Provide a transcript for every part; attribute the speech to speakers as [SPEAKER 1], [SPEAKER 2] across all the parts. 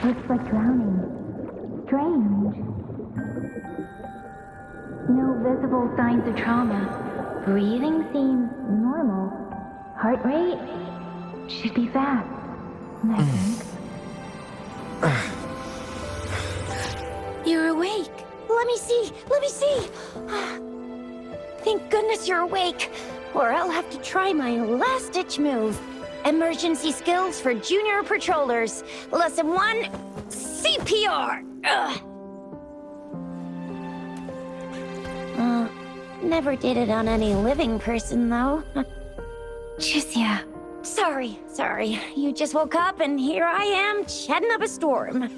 [SPEAKER 1] Looks like drowning. Strange. No visible signs of trauma. Breathing seems normal. Heart rate should be fast, I think.
[SPEAKER 2] You're awake. Let me see. Let me see. Thank goodness you're awake, or I'll have to try my last-ditch move. Emergency skills for junior patrollers. Lesson 1, CPR. Never did it on any living person, though.
[SPEAKER 1] Tricia.
[SPEAKER 2] Sorry. You just woke up, and here I am, chatting up a storm.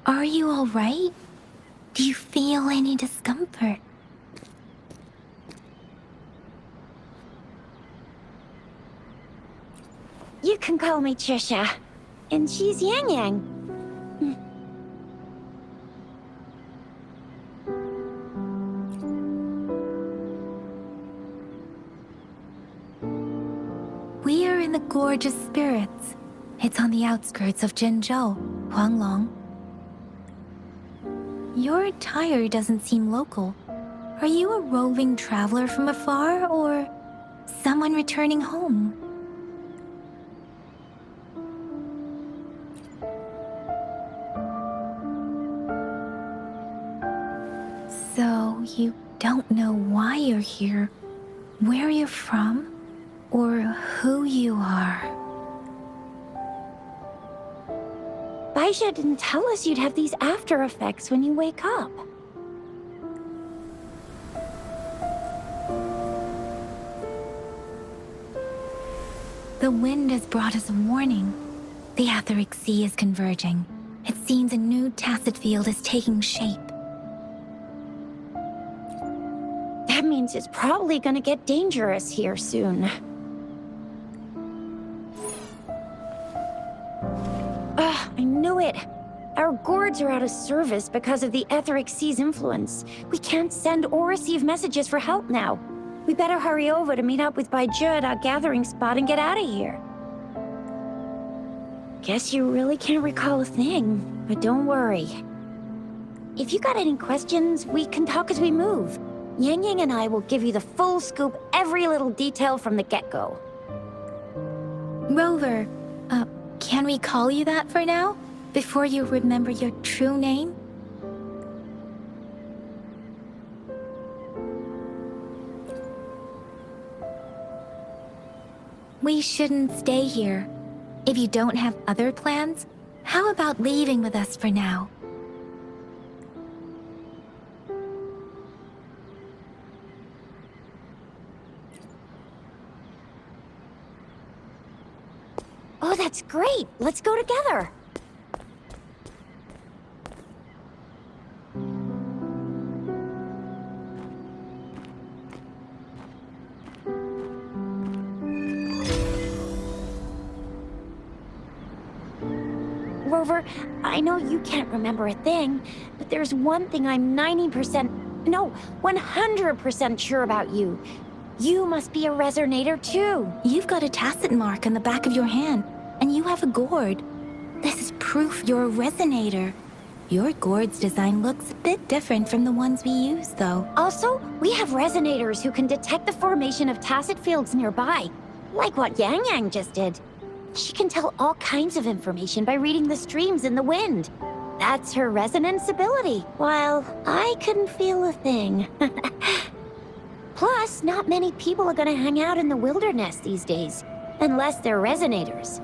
[SPEAKER 1] Are you all right? Do you feel any discomfort?
[SPEAKER 2] You can call me Trisha. And she's Yang Yang.
[SPEAKER 1] We are in the Gorge of Spirits. It's on the outskirts of Jinzhou, Huanglong. Your attire doesn't seem local. Are you a roving traveler from afar, or someone returning home? So, you don't know why you're here, where you're from, or who you are.
[SPEAKER 2] Baisha didn't tell us you'd have these after effects when you wake up.
[SPEAKER 1] The wind has brought us a warning. The Etheric Sea is converging. It seems a new tacit field is taking shape.
[SPEAKER 2] That means it's probably gonna get dangerous here soon. I knew it. Our gourds are out of service because of the Etheric Sea's influence. We can't send or receive messages for help now. We better hurry over to meet up with Baizhi at our gathering spot and get out of here. Guess you really can't recall a thing, but don't worry. If you got any questions, we can talk as we move. Yang Yang and I will give you the full scoop, every little detail from the get-go.
[SPEAKER 1] Rover, can we call you that for now? Before you remember your true name? We shouldn't stay here. If you don't have other plans, how about leaving with us for now?
[SPEAKER 2] Oh, that's great! Let's go together! Rover, I know you can't remember a thing, but there's one thing I'm 100% sure about you. You must be a resonator too.
[SPEAKER 1] You've got a tacit mark on the back of your hand, and you have a gourd. This is proof you're a resonator. Your gourd's design looks a bit different from the ones we use, though.
[SPEAKER 2] Also, we have resonators who can detect the formation of tacit fields nearby, like what Yang Yang just did. She can tell all kinds of information by reading the streams in the wind. That's her resonance ability, while I couldn't feel a thing. Plus, not many people are gonna hang out in the wilderness these days, unless they're resonators.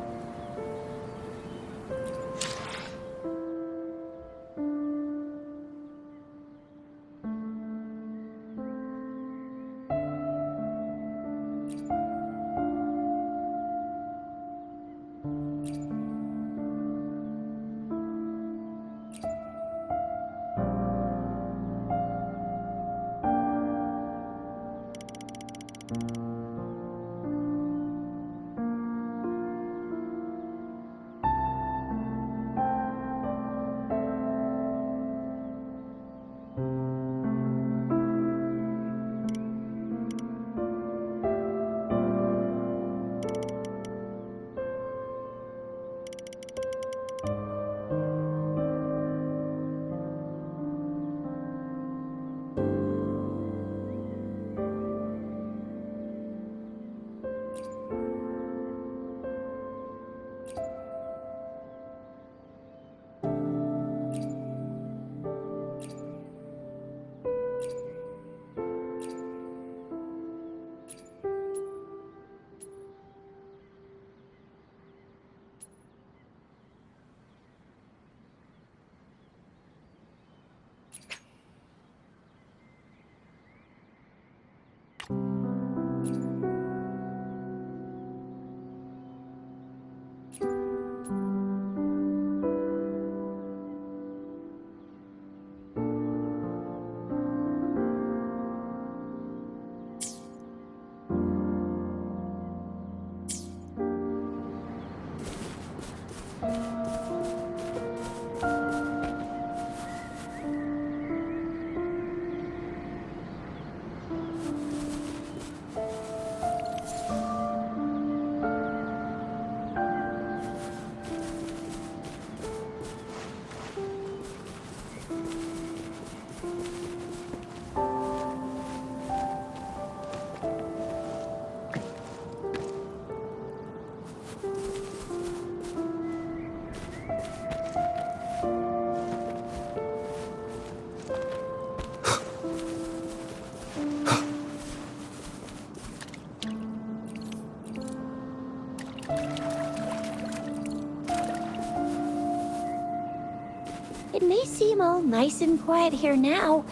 [SPEAKER 2] It may seem all nice and quiet here now,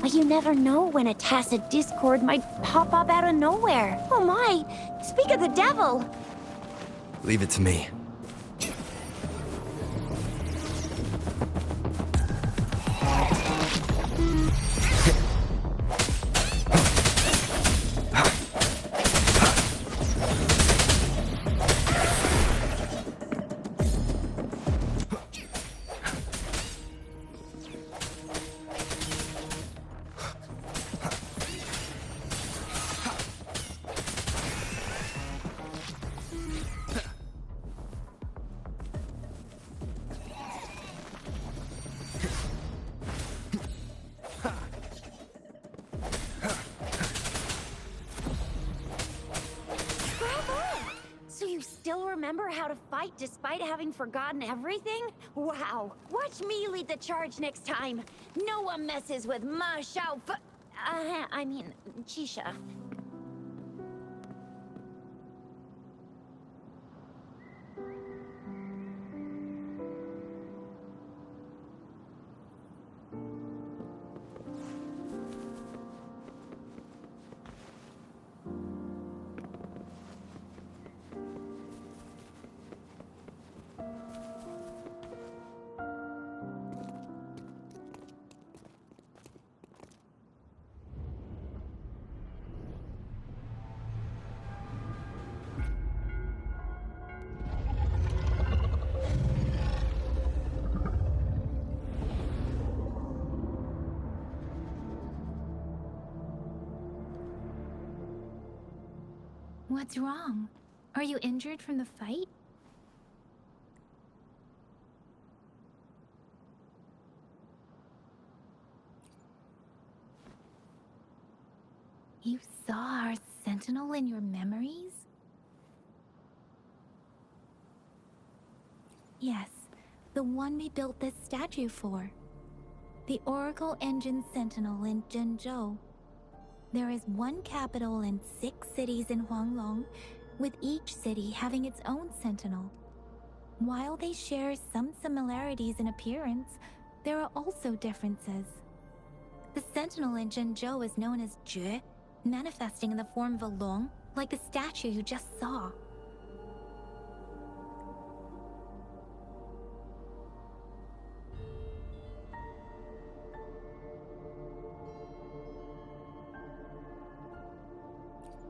[SPEAKER 2] but you never know when a tacit discord might pop up out of nowhere. Oh my! Speak of the devil!
[SPEAKER 3] Leave it to me.
[SPEAKER 2] So you still remember how to fight despite having forgotten everything? Wow! Watch me lead the charge next time! No one messes with Ma Xiao I mean, Chisha.
[SPEAKER 1] What's wrong? Are you injured from the fight? You saw our sentinel in your memories? Yes, the one we built this statue for. The Oracle Engine Sentinel in Zhenzhou. There is one capital and 6 cities in Huanglong, with each city having its own sentinel. While they share some similarities in appearance, there are also differences. The sentinel in Zhenzhou is known as Jue, manifesting in the form of a long, like the statue you just saw.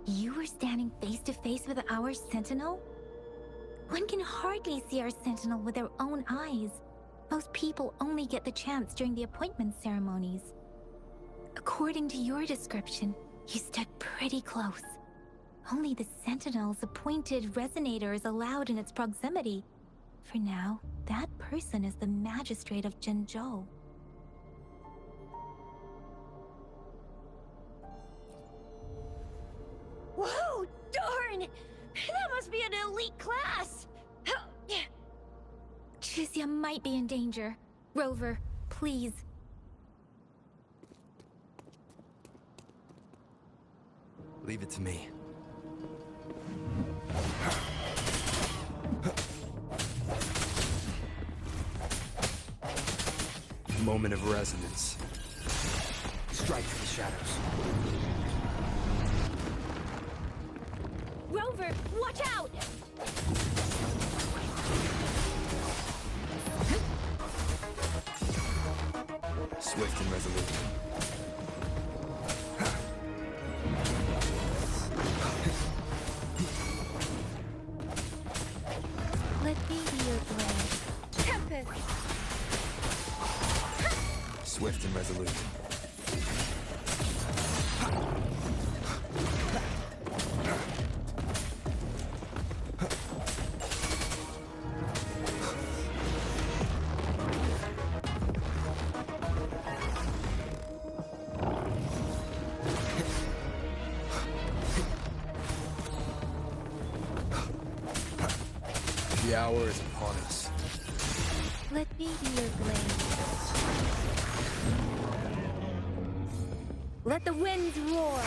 [SPEAKER 1] You were standing face to face with our sentinel? One can hardly see our sentinel with their own eyes. Most people only get the chance during the appointment ceremonies. According to your description, you stood pretty close. Only the sentinel's appointed resonator is allowed in its proximity. For now, that person is the magistrate of Zhenzhou.
[SPEAKER 2] Whoa, darn! That must be an elite class!
[SPEAKER 1] Chizia might be in danger. Rover, please.
[SPEAKER 3] Leave it to me. Moment of resonance. Strike the shadows.
[SPEAKER 2] Rover, watch out!
[SPEAKER 3] Swift and resolute.
[SPEAKER 1] Let me be your blade. Tempest!
[SPEAKER 3] Swift and resolute. The hour is upon us.
[SPEAKER 1] Let me be your blade. Let the winds roar.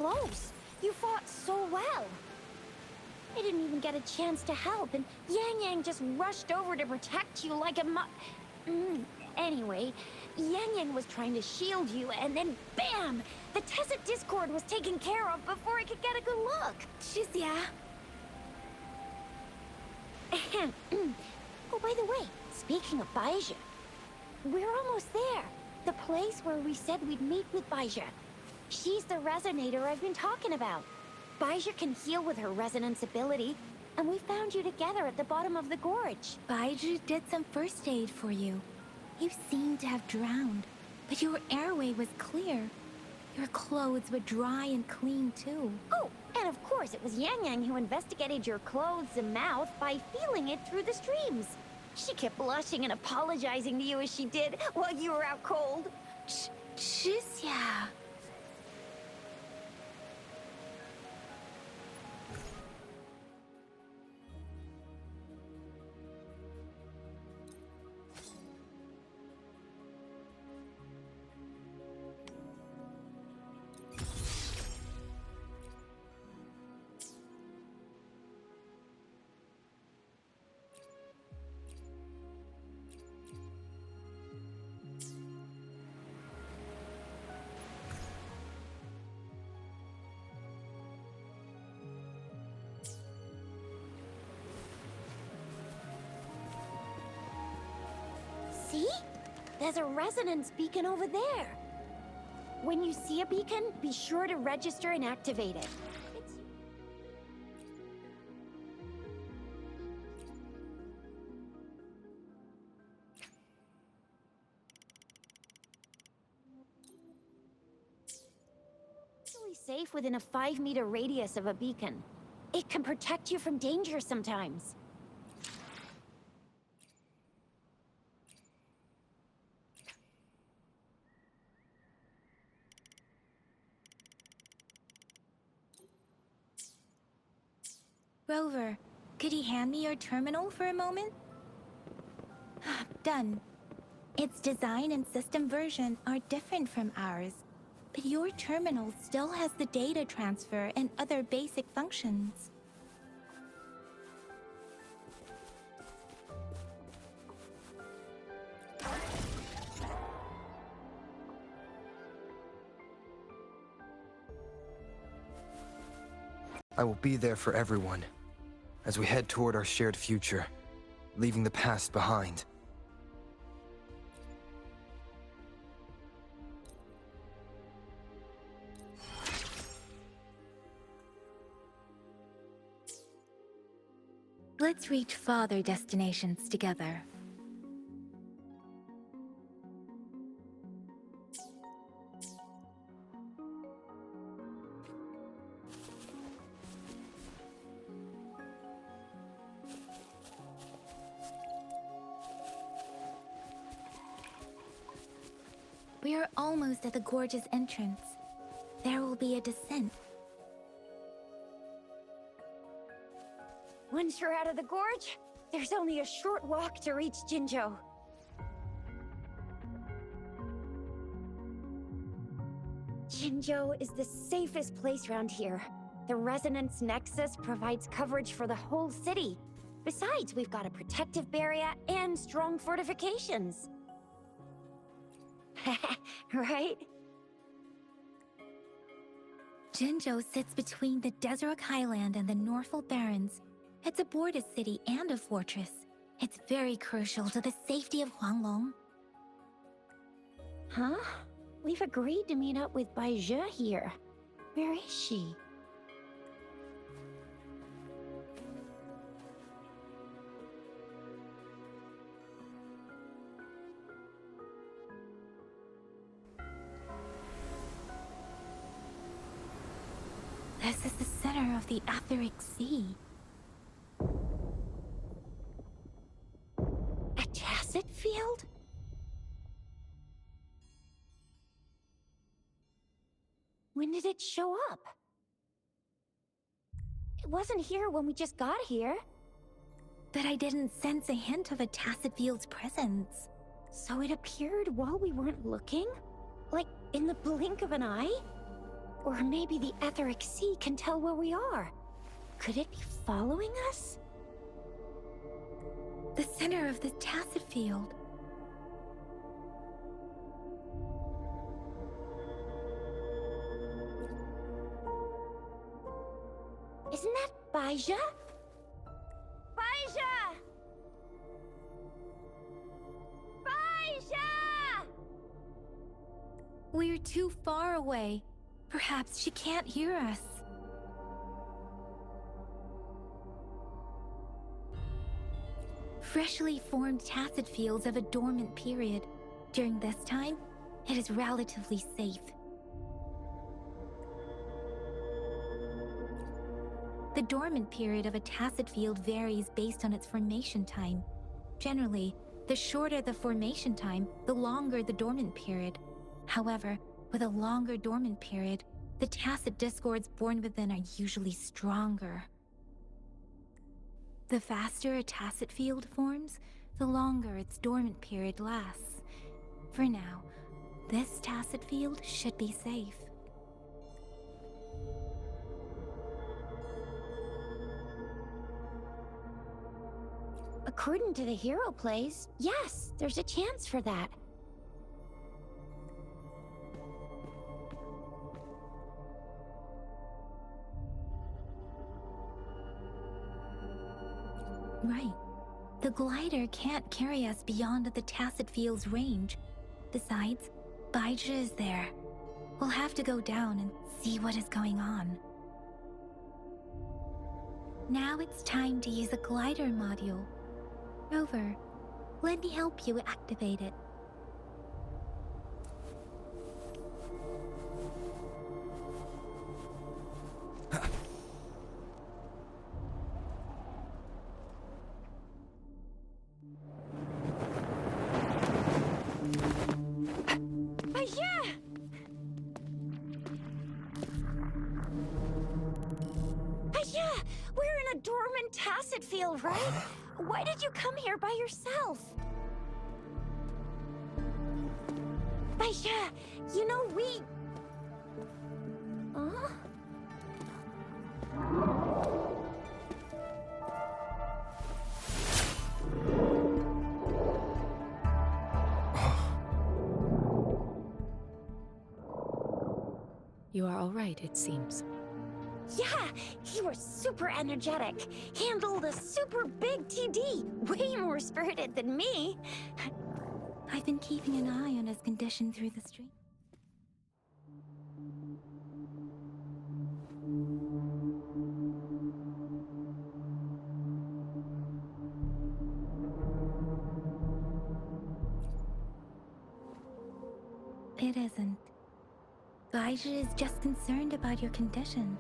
[SPEAKER 2] close. You fought so well. I didn't even get a chance to help, and Yang Yang just rushed over to protect you like a Anyway, Yang Yang was trying to shield you, and then BAM! The Tesset Discord was taken care of before I could get a good look.
[SPEAKER 1] Shizia.
[SPEAKER 2] Oh, by the way, speaking of Baizhi, we're almost there. The place where we said we'd meet with Baizhi. She's the resonator I've been talking about. Baizhi can heal with her resonance ability, and we found you together at the bottom of the gorge.
[SPEAKER 1] Baiju did some first aid for you. You seemed to have drowned, but your airway was clear. Your clothes were dry and clean too.
[SPEAKER 2] Oh, and of course it was Yang Yang who investigated your clothes and mouth by feeling it through the streams. She kept blushing and apologizing to you as she did while you were out cold.
[SPEAKER 1] Shizia.
[SPEAKER 2] See? There's a resonance beacon over there. When you see a beacon, be sure to register and activate it. It's usually safe within a 5-meter radius of a beacon. It can protect you from danger sometimes.
[SPEAKER 1] Rover, could you hand me your terminal for a moment? Done. Its design and system version are different from ours, but your terminal still has the data transfer and other basic functions.
[SPEAKER 3] I will be there for everyone as we head toward our shared future, leaving the past behind.
[SPEAKER 1] Let's reach farther destinations together. We are almost at the gorge's entrance. There will be a descent.
[SPEAKER 2] Once you're out of the gorge, there's only a short walk to reach Jinzhou. Jinzhou is the safest place around here. The Resonance Nexus provides coverage for the whole city. Besides, we've got a protective barrier and strong fortifications. Right?
[SPEAKER 1] Jinzhou sits between the Desert Highland and the Norfolk Barrens. It's a border city and a fortress. It's very crucial to the safety of Huanglong.
[SPEAKER 2] Huh? We've agreed to meet up with Baizhi here. Where is she?
[SPEAKER 1] This is the center of the Etheric Sea.
[SPEAKER 2] A Tacet field? When did it show up? It wasn't here when we just got here.
[SPEAKER 1] But I didn't sense a hint of a Tacet field's presence.
[SPEAKER 2] So it appeared while we weren't looking? Like, in the blink of an eye? Or maybe the etheric sea can tell where we are. Could it be following us?
[SPEAKER 1] The center of the tacit field.
[SPEAKER 2] Isn't that Baija? Baija! Baija!
[SPEAKER 1] We're too far away. Perhaps she can't hear us. Freshly formed tacit fields have a dormant period. During this time, it is relatively safe. The dormant period of a tacit field varies based on its formation time. Generally, the shorter the formation time, the longer the dormant period. However, with a longer dormant period, the tacit discords born within are usually stronger. The faster a tacit field forms, the longer its dormant period lasts. For now, this tacit field should be safe.
[SPEAKER 2] According to the hero plays, yes, there's a chance for that.
[SPEAKER 1] Right. The glider can't carry us beyond the tacit field's range. Besides, Baija is there. We'll have to go down and see what is going on. Now it's time to use a glider module. Rover, let me help you activate it.
[SPEAKER 2] We're in a dormant tacit field, right? Why did you come here by yourself? Baija, you know we... Huh?
[SPEAKER 4] You are all right, it seems.
[SPEAKER 2] Yeah, he was super energetic. Handled a super big TD. Way more spirited than me.
[SPEAKER 1] I've been keeping an eye on his condition through the stream. It isn't. Baija is just concerned about your condition.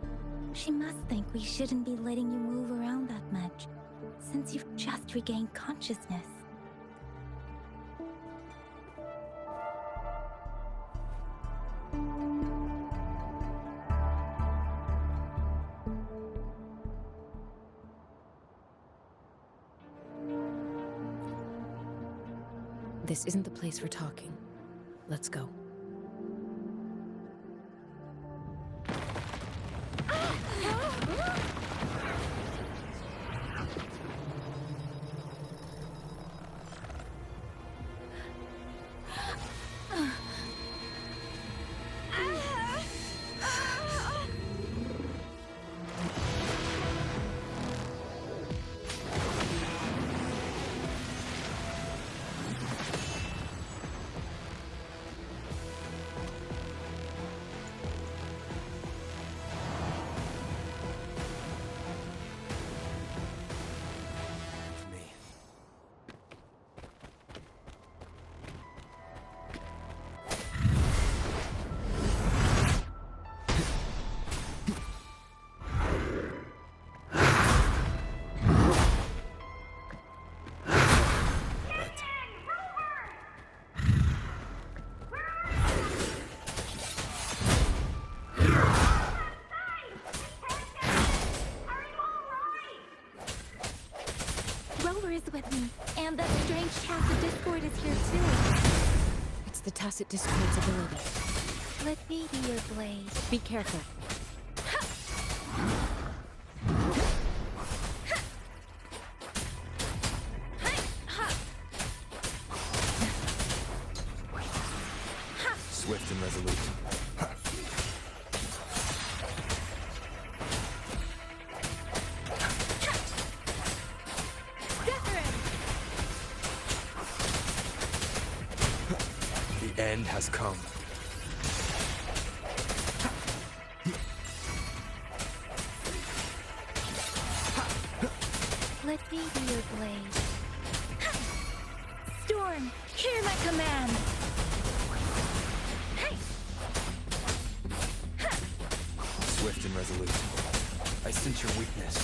[SPEAKER 1] She must think we shouldn't be letting you move around that much, since you've just regained consciousness.
[SPEAKER 4] This isn't the place for talking. Let's go.
[SPEAKER 1] With me, and that strange tacit discord is here too.
[SPEAKER 4] It's the tacit discord's ability.
[SPEAKER 1] Let me be your blade.
[SPEAKER 4] Be careful.
[SPEAKER 3] Swift and resolute. The end has come.
[SPEAKER 1] Let me be your blade. Storm, hear my command!
[SPEAKER 3] Swift and resolute. I sense your weakness.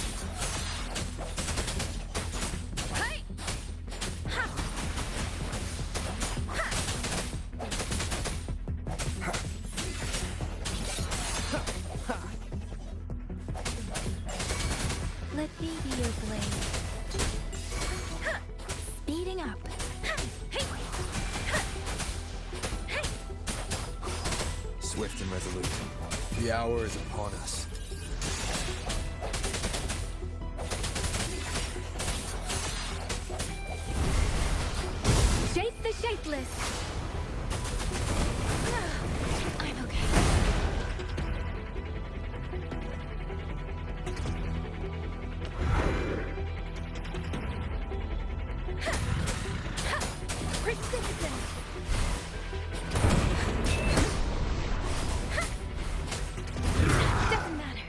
[SPEAKER 1] Let me be your blade. Speeding up.
[SPEAKER 3] Swift and resolute. The hour is upon us.
[SPEAKER 1] Shape the shapeless. I'm okay. Persistence. Doesn't matter.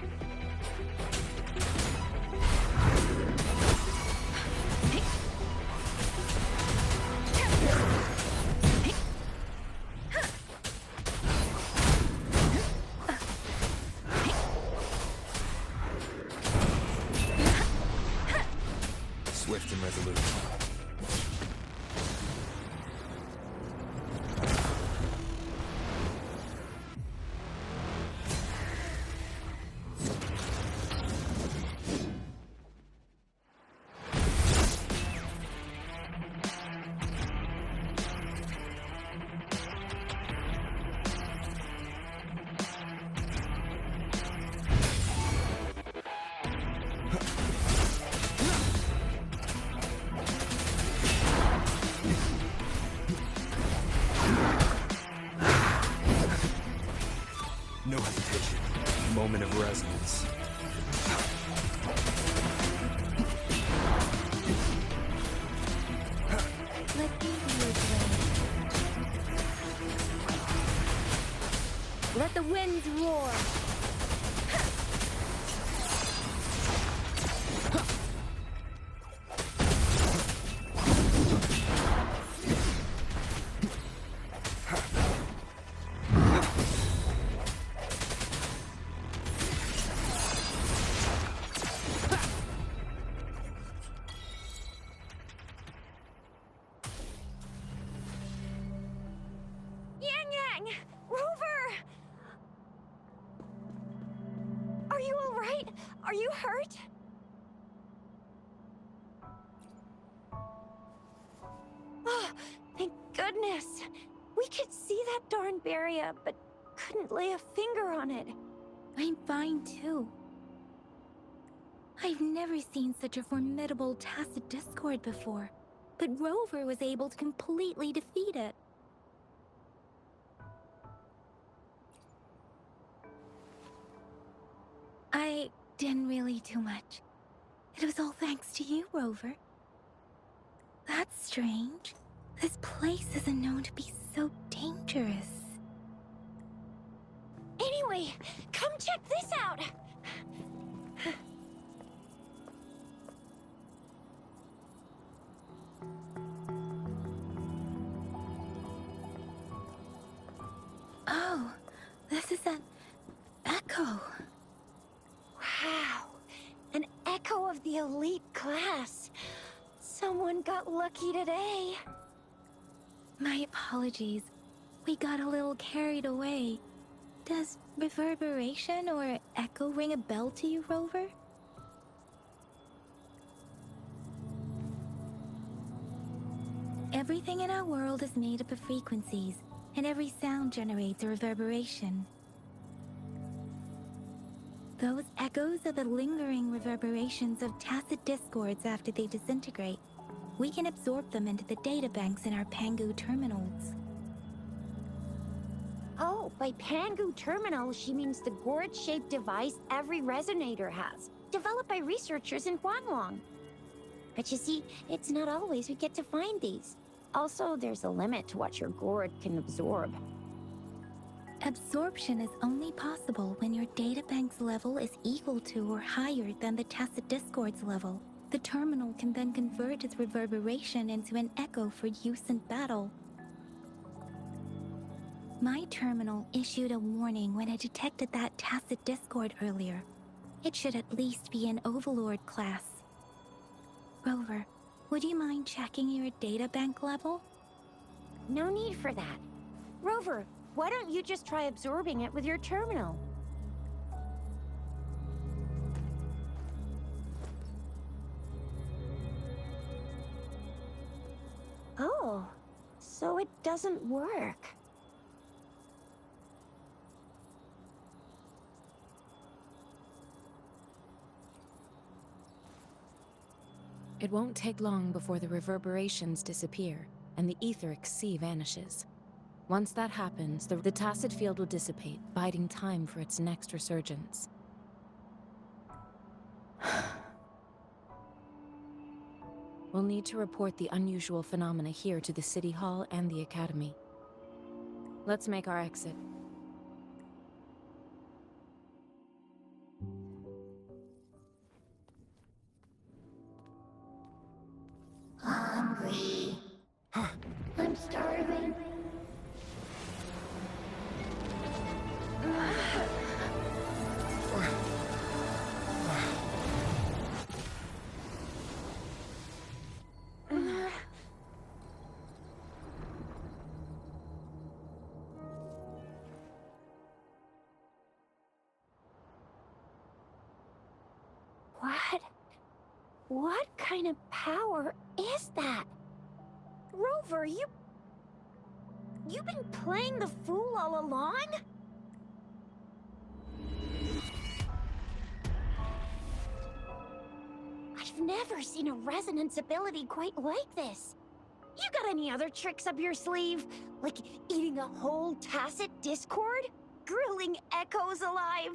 [SPEAKER 3] Swift and resolute. No hesitation. Moment of resonance.
[SPEAKER 1] Let me be your blade. Let the winds roar.
[SPEAKER 2] Yang! Rover! Are you alright? Are you hurt? Oh, thank goodness. We could see that darn barrier, but couldn't lay a finger on it.
[SPEAKER 1] I'm fine too. I've never seen such a formidable tacit discord before, but Rover was able to completely defeat it. I didn't really do much. It was all thanks to you, Rover. That's strange. This place isn't known to be so dangerous.
[SPEAKER 2] Anyway, come check this out!
[SPEAKER 1] Oh, this is an echo.
[SPEAKER 2] Wow, an echo of the elite class. Someone got lucky today.
[SPEAKER 1] My apologies. We got a little carried away. Does reverberation or echo ring a bell to you, Rover? Everything in our world is made up of frequencies, and every sound generates a reverberation. Those echoes are the lingering reverberations of tacit discords after they disintegrate. We can absorb them into the databanks in our Pangu terminals.
[SPEAKER 2] Oh, by Pangu terminal, she means the gourd-shaped device every resonator has, developed by researchers in Huanglong. But you see, it's not always we get to find these. Also, there's a limit to what your gourd can absorb.
[SPEAKER 1] Absorption is only possible when your databank's level is equal to or higher than the tacit discord's level. The terminal can then convert its reverberation into an echo for use in battle. My terminal issued a warning when it detected that tacit discord earlier. It should at least be an Overlord class. Rover, would you mind checking your databank level?
[SPEAKER 2] No need for that. Rover, why don't you just try absorbing it with your terminal? Oh, so it doesn't work.
[SPEAKER 4] It won't take long before the reverberations disappear, and the etheric sea vanishes. Once that happens, the tacit field will dissipate, biding time for its next resurgence. We'll need to report the unusual phenomena here to the City Hall and the Academy. Let's make our exit.
[SPEAKER 2] Hungry. I'm starving. What kind of power is that? Rover, you've been playing the fool all along? I've never seen a resonance ability quite like this. You got any other tricks up your sleeve? Like eating a whole tacit discord? Grilling echoes alive?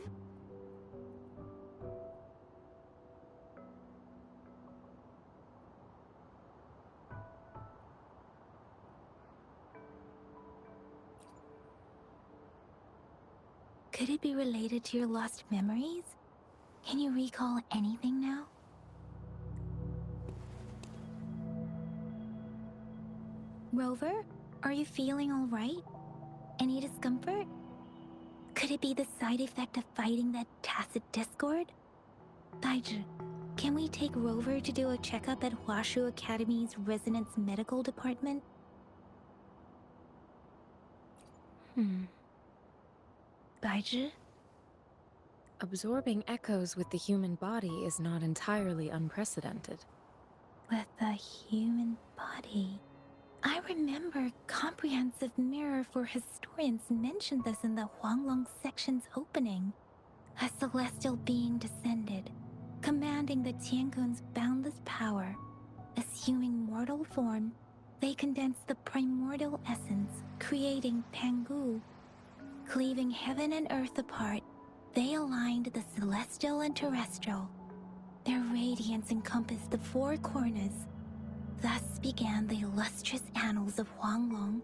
[SPEAKER 1] Could it be related to your lost memories? Can you recall anything now? Rover, are you feeling all right? Any discomfort? Could it be the side effect of fighting that tacit discord? Baiju, can we take Rover to do a checkup at Huashu Academy's Resonance Medical Department? Baiju?
[SPEAKER 4] Absorbing echoes with the human body is not entirely unprecedented.
[SPEAKER 1] With a human body. I remember Comprehensive Mirror for Historians mentioned this in the Huanglong section's opening. A celestial being descended, commanding the Tiankun's boundless power. Assuming mortal form, they condensed the primordial essence, creating Pangu. Cleaving heaven and earth apart, they aligned the celestial and terrestrial. Their radiance encompassed the four corners. Thus began the illustrious annals of Huanglong,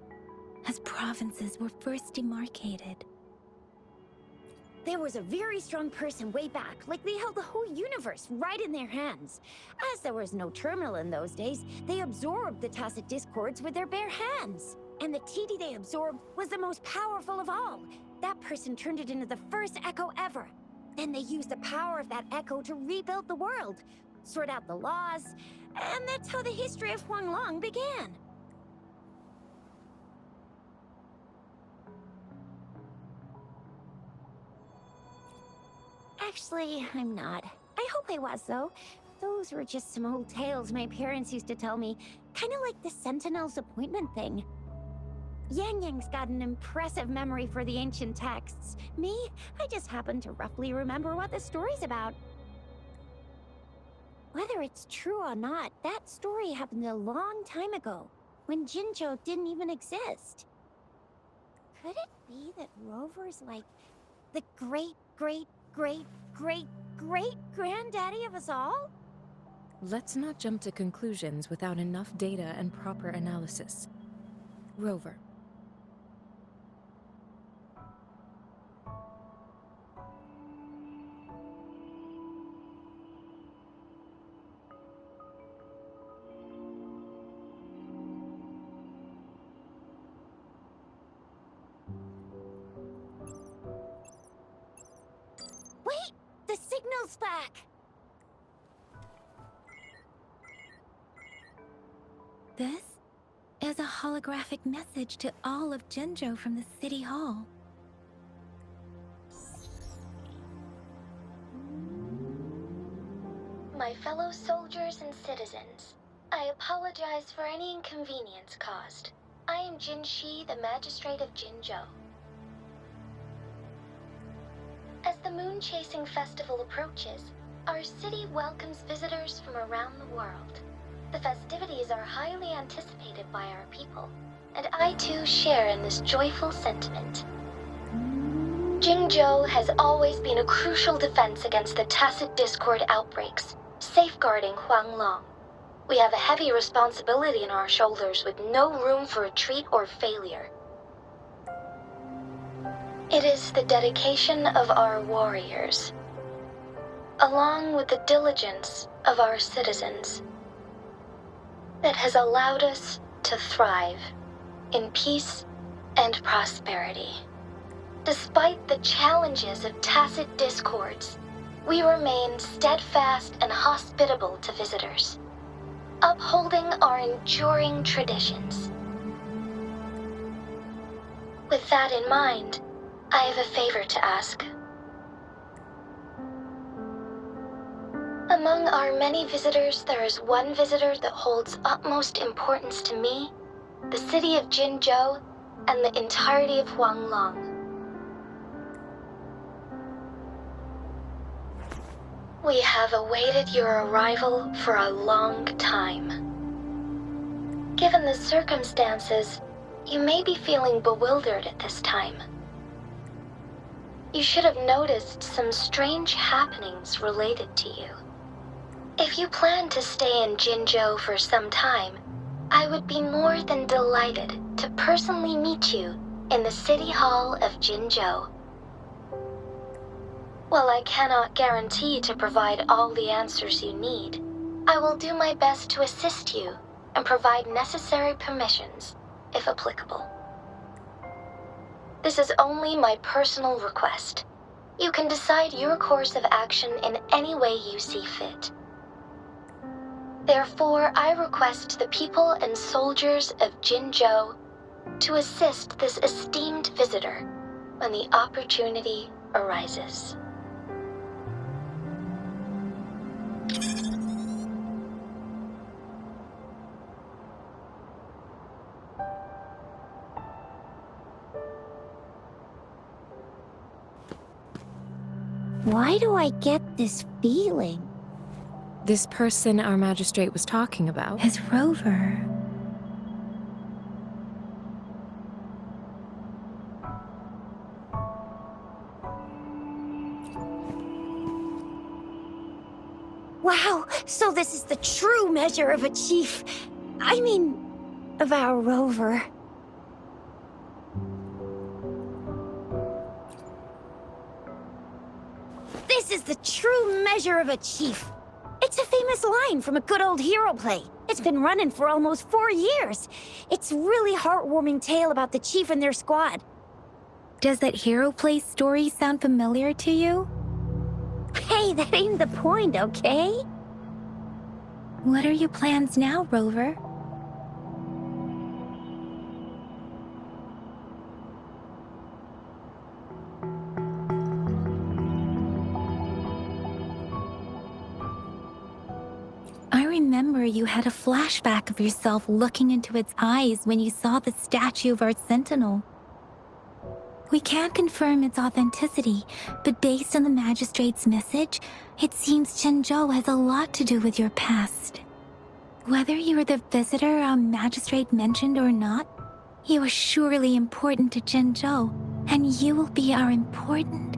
[SPEAKER 1] as provinces were first demarcated.
[SPEAKER 2] There was a very strong person way back, like they held the whole universe right in their hands. As there was no terminal in those days, they absorbed the tacit discords with their bare hands. And the TD they absorbed was the most powerful of all. That person turned it into the first echo ever. Then they used the power of that echo to rebuild the world, sort out the laws, and that's how the history of Huanglong began. Actually, I'm not. I hope I was, though. Those were just some old tales my parents used to tell me, kind of like the Sentinel's appointment thing. Yang Yang's got an impressive memory for the ancient texts. Me, I just happen to roughly remember what the story's about. Whether it's true or not, that story happened a long time ago, when Jinzhou didn't even exist. Could it be that Rover's like the great, great, great, great, great granddaddy of us all?
[SPEAKER 4] Let's not jump to conclusions without enough data and proper analysis. Rover.
[SPEAKER 2] Wait! The signal's back!
[SPEAKER 1] This is a holographic message to all of Jinzhou from the City Hall.
[SPEAKER 5] My fellow soldiers and citizens, I apologize for any inconvenience caused. I am Jin Shi, the Magistrate of Jinzhou. As the Moon Chasing Festival approaches, our city welcomes visitors from around the world. The festivities are highly anticipated by our people, and I too share in this joyful sentiment. Jinzhou has always been a crucial defense against the tacit discord outbreaks, safeguarding Huanglong. We have a heavy responsibility on our shoulders with no room for retreat or failure. It is the dedication of our warriors, along with the diligence of our citizens, that has allowed us to thrive in peace and prosperity. Despite the challenges of tacit discords, we remain steadfast and hospitable to visitors, upholding our enduring traditions. With that in mind, I have a favor to ask. Among our many visitors, there is one visitor that holds utmost importance to me, the city of Jinzhou, and the entirety of Huanglong. We have awaited your arrival for a long time. Given the circumstances, you may be feeling bewildered at this time. You should have noticed some strange happenings related to you. If you plan to stay in Jinzhou for some time, I would be more than delighted to personally meet you in the City Hall of Jinzhou. While I cannot guarantee to provide all the answers you need, I will do my best to assist you and provide necessary permissions, if applicable. This is only my personal request. You can decide your course of action in any way you see fit. Therefore, I request the people and soldiers of Jinzhou to assist this esteemed visitor when the opportunity arises.
[SPEAKER 2] Why do I get this feeling?
[SPEAKER 4] This person our magistrate was talking about?
[SPEAKER 1] Is Rover.
[SPEAKER 2] Wow, so this is the true measure of a chief. I mean, of our Rover. This is the true measure of a chief. It's a famous line from a good old hero play. It's been running for almost 4 years. It's a really heartwarming tale about the chief and their squad.
[SPEAKER 1] Does that hero play story sound familiar to you?
[SPEAKER 2] Hey, that ain't the point, okay?
[SPEAKER 1] What are your plans now, Rover? I remember you had a flashback of yourself looking into its eyes when you saw the statue of our sentinel. We can't confirm its authenticity, but based on the magistrate's message, it seems Zhenzhou has a lot to do with your past. Whether you are the visitor our magistrate mentioned or not, you are surely important to Zhenzhou, and you will be our important...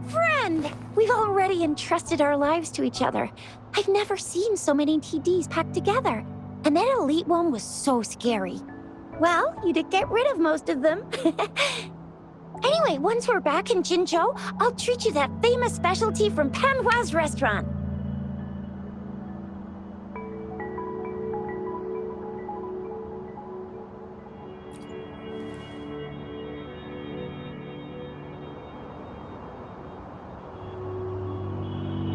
[SPEAKER 2] Friend! We've already entrusted our lives to each other. I've never seen so many TDs packed together. And that elite one was so scary. Well, you did get rid of most of them. Anyway, once we're back in Jinzhou, I'll treat you that famous specialty from Panhua's restaurant.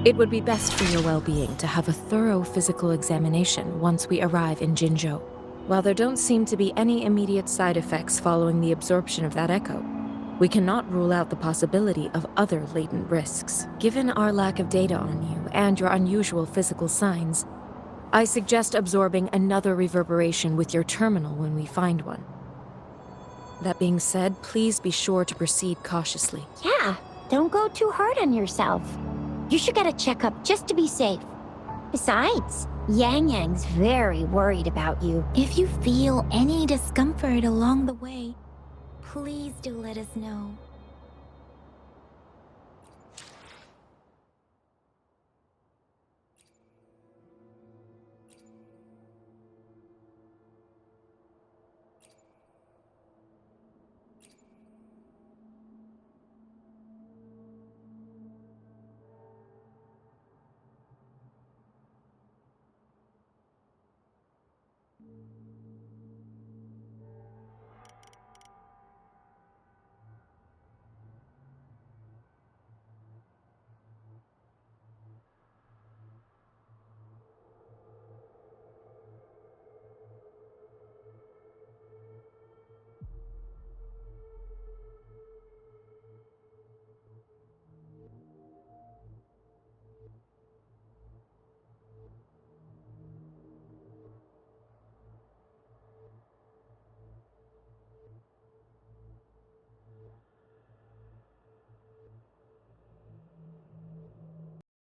[SPEAKER 4] It would be best for your well-being to have a thorough physical examination once we arrive in Jinzhou. While there don't seem to be any immediate side effects following the absorption of that echo, we cannot rule out the possibility of other latent risks. Given our lack of data on you and your unusual physical signs, I suggest absorbing another reverberation with your terminal when we find one. That being said, please be sure to proceed cautiously.
[SPEAKER 2] Yeah, don't go too hard on yourself. You should get a checkup just to be safe. Besides, Yang Yang's very worried about you.
[SPEAKER 1] If you feel any discomfort along the way, please do let us know.